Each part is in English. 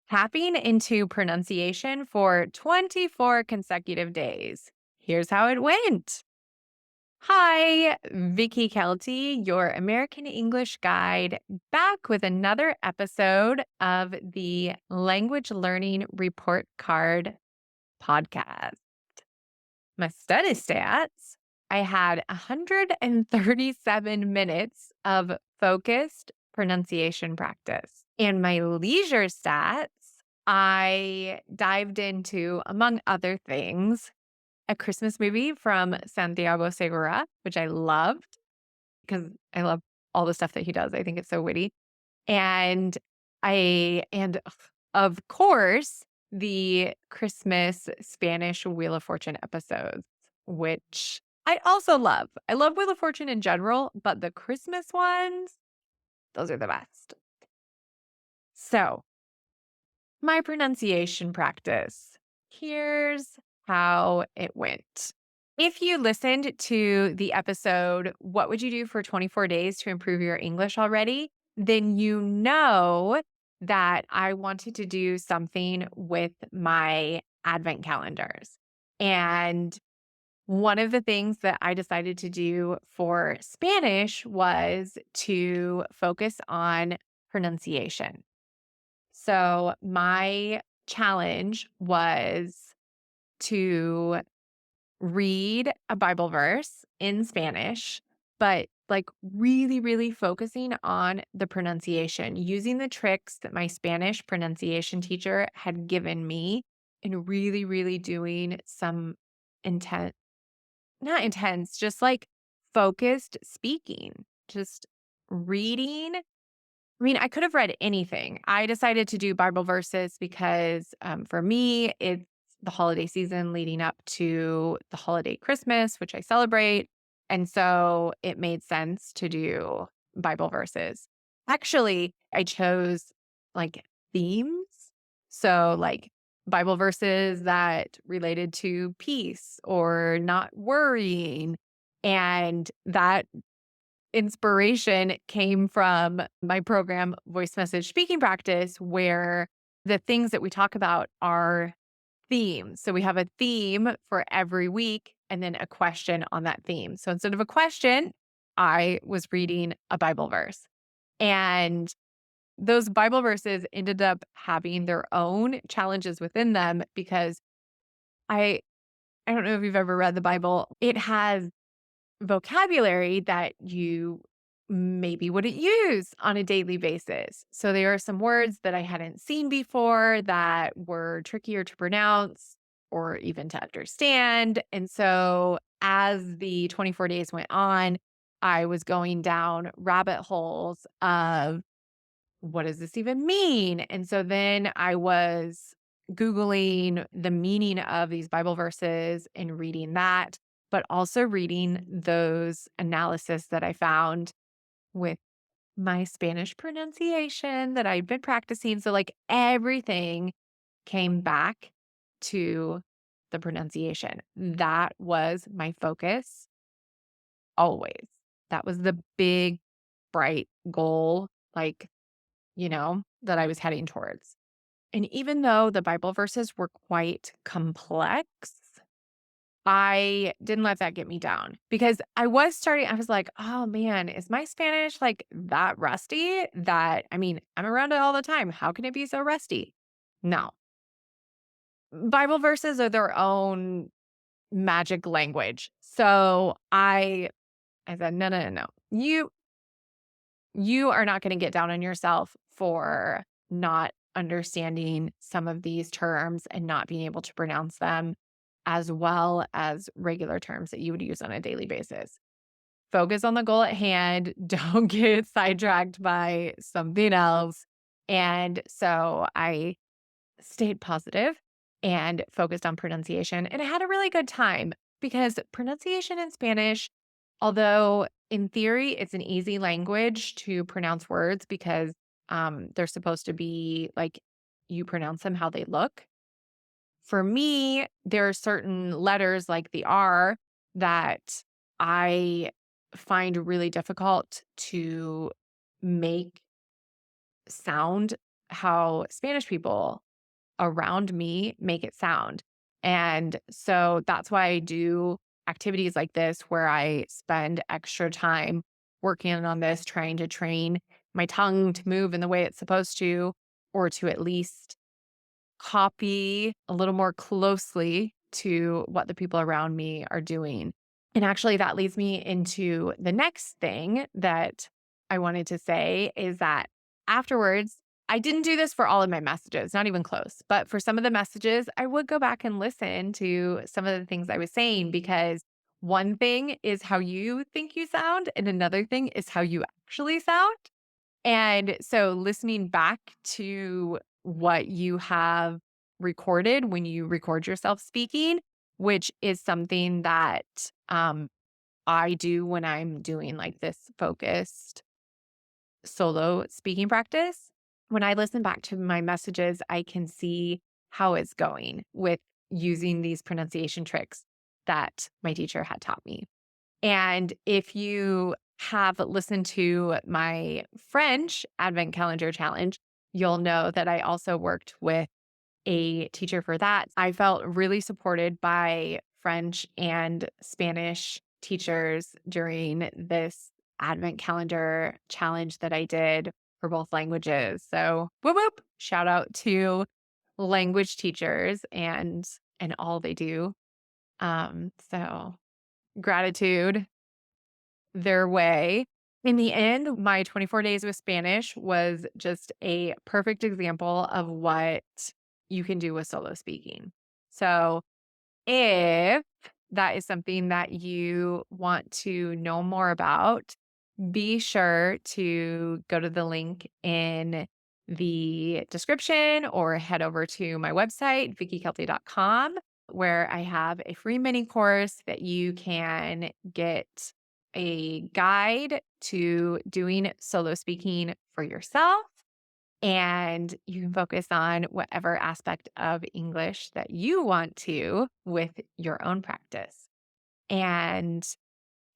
tapping into pronunciation for 24 consecutive days. Here's how it went. Hi, Vicky Kelty, your American English guide, back with another episode of the Language Learning Report Card podcast. My study stats, I had 137 minutes of focused pronunciation practice. And my leisure stats, I dived into, among other things, a Christmas movie from Santiago Segura, which I loved because I love all the stuff that he does. I think it's so witty. And and of course, the Christmas Spanish Wheel of Fortune episodes, which I also love. I love Wheel of Fortune in general, but the Christmas ones, those are the best. So, my pronunciation practice. Here's how it went. If you listened to the episode, What Would You Do for 24 Days to Improve Your English already? Then you know that I wanted to do something with my advent calendars. And one of the things that I decided to do for Spanish was to focus on pronunciation. So my challenge was to read a Bible verse in Spanish, but like really, really focusing on the pronunciation, using the tricks that my Spanish pronunciation teacher had given me, and really, really doing some intense, not intense, just like focused speaking, just reading. I mean, I could have read anything. I decided to do Bible verses because for me, it's the holiday season leading up to the holiday Christmas, which I celebrate. And so it made sense to do Bible verses. Actually, I chose like themes. So, like Bible verses that related to peace or not worrying. And that inspiration came from my program, Voice Message Speaking Practice, where the things that we talk about are themes. So we have a theme for every week and then a question on that theme. So instead of a question, I was reading a Bible verse. And those Bible verses ended up having their own challenges within them because I I don't know if you've ever read the Bible. It has vocabulary that you maybe wouldn't use on a daily basis. So there are some words that I hadn't seen before that were trickier to pronounce or even to understand. And so as the 24 days went on, I was going down rabbit holes of what does this even mean? And so then I was Googling the meaning of these Bible verses and reading that, but also reading those analysis that I found with my Spanish pronunciation that I'd been practicing. So, like, everything came back to the pronunciation. That was my focus always. That was the big, bright goal. Like, that I was heading towards. And even though the Bible verses were quite complex, I didn't let that get me down because I was like, oh man, is my Spanish like that rusty that, I mean, I'm around it all the time. How can it be so rusty? No. Bible verses are their own magic language. So I said, no, no, no, no. You are not going to get down on yourself for not understanding some of these terms and not being able to pronounce them as well as regular terms that you would use on a daily basis. Focus on the goal at hand. Don't get sidetracked by something else. And so I stayed positive and focused on pronunciation. And I had a really good time because pronunciation in Spanish, although in theory it's an easy language to pronounce words because they're supposed to be like you pronounce them how they look. For me, there are certain letters like the R that I find really difficult to make sound how Spanish people around me make it sound. And so that's why I do activities like this where I spend extra time working on this, trying to train my tongue to move in the way it's supposed to, or to at least copy a little more closely to what the people around me are doing. And actually, that leads me into the next thing that I wanted to say is that afterwards, I didn't do this for all of my messages, not even close. But for some of the messages, I would go back and listen to some of the things I was saying because one thing is how you think you sound, and another thing is how you actually sound. And so listening back to what you have recorded when you record yourself speaking, which is something that I do when I'm doing like this focused solo speaking practice. When I listen back to my messages, I can see how it's going with using these pronunciation tricks that my teacher had taught me. And if you have listened to my French Advent Calendar Challenge, you'll know that I also worked with a teacher for that. I felt really supported by French and Spanish teachers during this Advent Calendar Challenge that I did for both languages. So, whoop whoop, shout out to language teachers and all they do. So gratitude their way. In the end, my 24 days with Spanish was just a perfect example of what you can do with solo speaking. So, if that is something that you want to know more about, be sure to go to the link in the description or head over to my website, vickykelty.com, where I have a free mini course that you can get a guide to doing solo speaking for yourself. And you can focus on whatever aspect of English that you want to with your own practice. And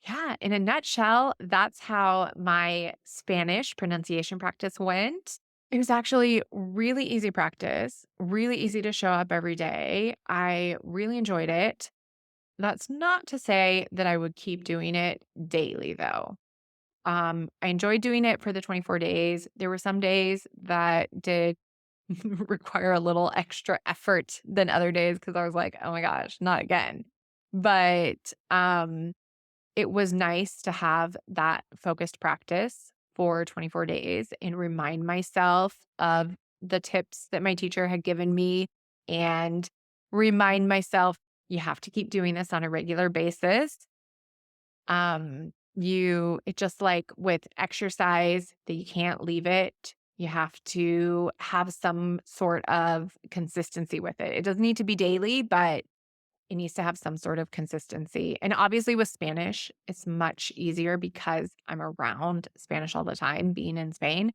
yeah, in a nutshell, that's how my Spanish pronunciation practice went. It was actually really easy practice, really easy to show up every day. I really enjoyed it. That's not to say that I would keep doing it daily, though. I enjoyed doing it for the 24 days. There were some days that did require a little extra effort than other days because I was like, oh my gosh, not again. But it was nice to have that focused practice for 24 days and remind myself of the tips that my teacher had given me and remind myself you have to keep doing this on a regular basis. It just like with exercise that you can't leave it. You have to have some sort of consistency with it. It doesn't need to be daily, but it needs to have some sort of consistency. And obviously with Spanish, it's much easier because I'm around Spanish all the time being in Spain,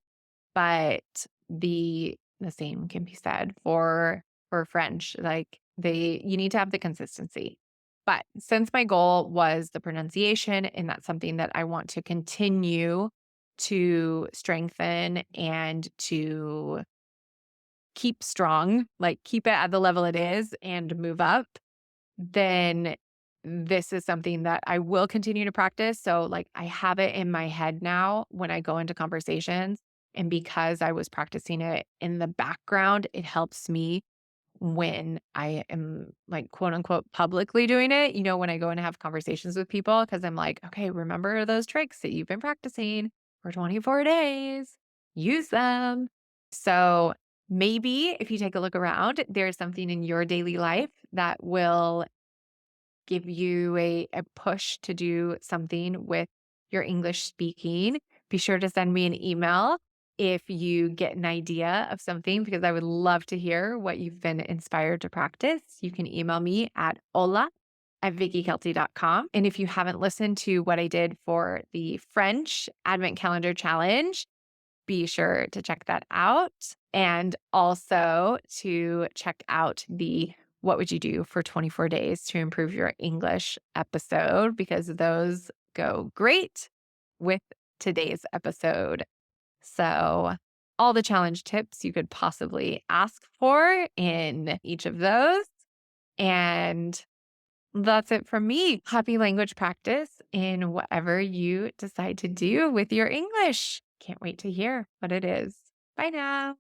but the same can be said for French. Like you need to have the consistency. But since my goal was the pronunciation and that's something that I want to continue to strengthen and to keep strong, like keep it at the level it is and move up, then this is something that I will continue to practice. So, like, I have it in my head now when I go into conversations. And because I was practicing it in the background, it helps me when I am like, quote unquote, publicly doing it, when I go and have conversations with people, because I'm like, okay, remember those tricks that you've been practicing for 24 days, use them. So, maybe if you take a look around, there's something in your daily life that will give you a push to do something with your English speaking. Be sure to send me an email if you get an idea of something, because I would love to hear what you've been inspired to practice. You can email me at hola@vickykelty.com. And if you haven't listened to what I did for the French Advent Calendar Challenge, be sure to check that out. And also to check out the What Would You Do for 24 Days to Improve Your English episode, because those go great with today's episode. So all the challenge tips you could possibly ask for in each of those. And that's it from me. Happy language practice in whatever you decide to do with your English. Can't wait to hear what it is. Bye now.